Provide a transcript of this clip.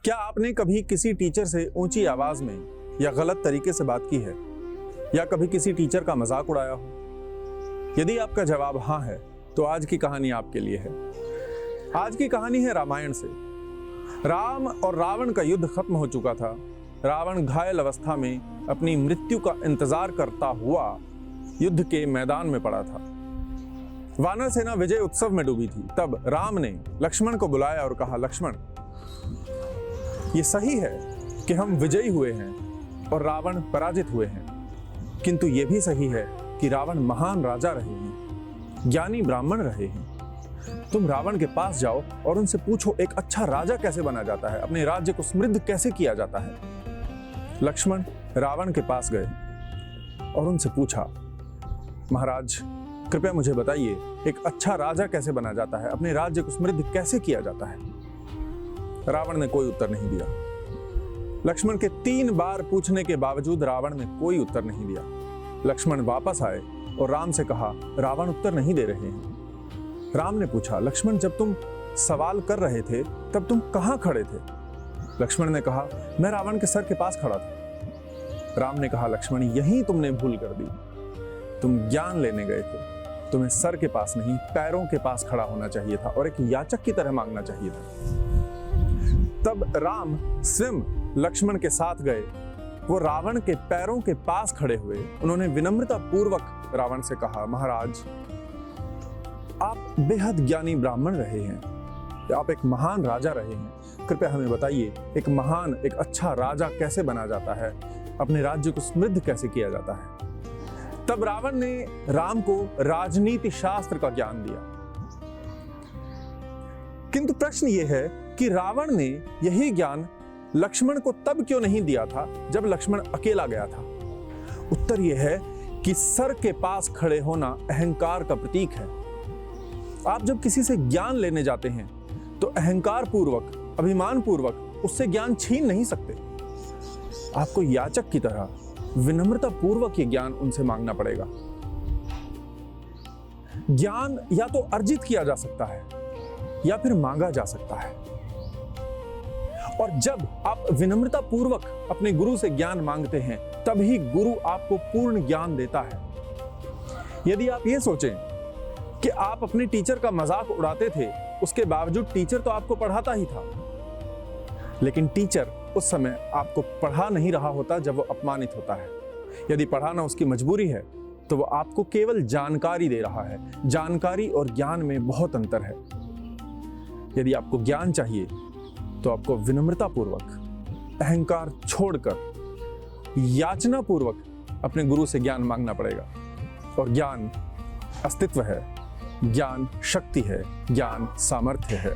क्या आपने कभी किसी टीचर से ऊंची आवाज में या गलत तरीके से बात की है, या कभी किसी टीचर का मजाक उड़ाया हो? यदि आपका जवाब हाँ है तो आज की कहानी आपके लिए है। आज की कहानी है रामायण से। राम और रावण का युद्ध खत्म हो चुका था। रावण घायल अवस्था में अपनी मृत्यु का इंतजार करता हुआ युद्ध के मैदान में पड़ा था। वानर सेना विजय उत्सव में डूबी थी। तब राम ने लक्ष्मण को बुलाया और कहा, लक्ष्मण, ये सही है कि हम विजयी हुए हैं और रावण पराजित हुए हैं, किंतु यह भी सही है कि रावण महान राजा रहे हैं, ज्ञानी ब्राह्मण रहे हैं। तुम रावण के पास जाओ और उनसे पूछो एक अच्छा राजा कैसे बना जाता है, अपने राज्य को समृद्ध कैसे किया जाता है। लक्ष्मण रावण के पास गए और उनसे पूछा, महाराज कृपया मुझे बताइए एक अच्छा राजा कैसे बना जाता है, अपने राज्य को समृद्ध कैसे किया जाता है। रावण ने कोई उत्तर नहीं दिया। लक्ष्मण के 3 बार पूछने के बावजूद रावण ने कोई उत्तर नहीं दिया। लक्ष्मण वापस आए और राम से कहा, रावण उत्तर नहीं दे रहे हैं। राम ने पूछा, लक्ष्मण जब तुम सवाल कर रहे थे तब तुम कहां खड़े थे? लक्ष्मण ने कहा, मैं रावण के सर के पास खड़ा था। राम ने कहा, लक्ष्मण यहीं तुमने भूल कर दी। तुम ज्ञान लेने गए थे, तुम्हें सर के पास नहीं पैरों के पास खड़ा होना चाहिए था और एक याचक की तरह मांगना चाहिए था। तब राम स्वयं लक्ष्मण के साथ गए। वो रावण के पैरों के पास खड़े हुए। उन्होंने विनम्रता पूर्वक रावण से कहा, महाराज आप बेहद ज्ञानी ब्राह्मण रहे हैं, आप एक महान राजा रहे हैं, कृपया हमें बताइए एक अच्छा राजा कैसे बना जाता है, अपने राज्य को समृद्ध कैसे किया जाता है। तब रावण ने राम को राजनीति शास्त्र का ज्ञान दिया। किंतु प्रश्न यह है कि रावण ने यही ज्ञान लक्ष्मण को तब क्यों नहीं दिया था जब लक्ष्मण अकेला गया था? उत्तर यह है कि सर के पास खड़े होना अहंकार का प्रतीक है। आप जब किसी से ज्ञान लेने जाते हैं तो अहंकार पूर्वक, अभिमान पूर्वक उससे ज्ञान छीन नहीं सकते। आपको याचक की तरह विनम्रता पूर्वक ये ज्ञान उनसे मांगना पड़ेगा। ज्ञान या तो अर्जित किया जा सकता है या फिर मांगा जा सकता है। और जब आप विनम्रता पूर्वक अपने गुरु से ज्ञान मांगते हैं तभी गुरु आपको पूर्ण ज्ञान देता है। यदि आप ये सोचें कि आप अपने टीचर का मजाक उड़ाते थे, उसके बावजूद टीचर तो आपको पढ़ाता ही था, लेकिन टीचर उस समय आपको पढ़ा नहीं रहा होता जब वो अपमानित होता है। यदि पढ़ाना उसकी मजबूरी है तो वो आपको केवल जानकारी दे रहा है। जानकारी और ज्ञान में बहुत अंतर है। यदि आपको ज्ञान चाहिए तो आपको विनम्रता पूर्वक, अहंकार छोड़कर, याचना पूर्वक अपने गुरु से ज्ञान मांगना पड़ेगा। और ज्ञान अस्तित्व है, ज्ञान शक्ति है, ज्ञान सामर्थ्य है।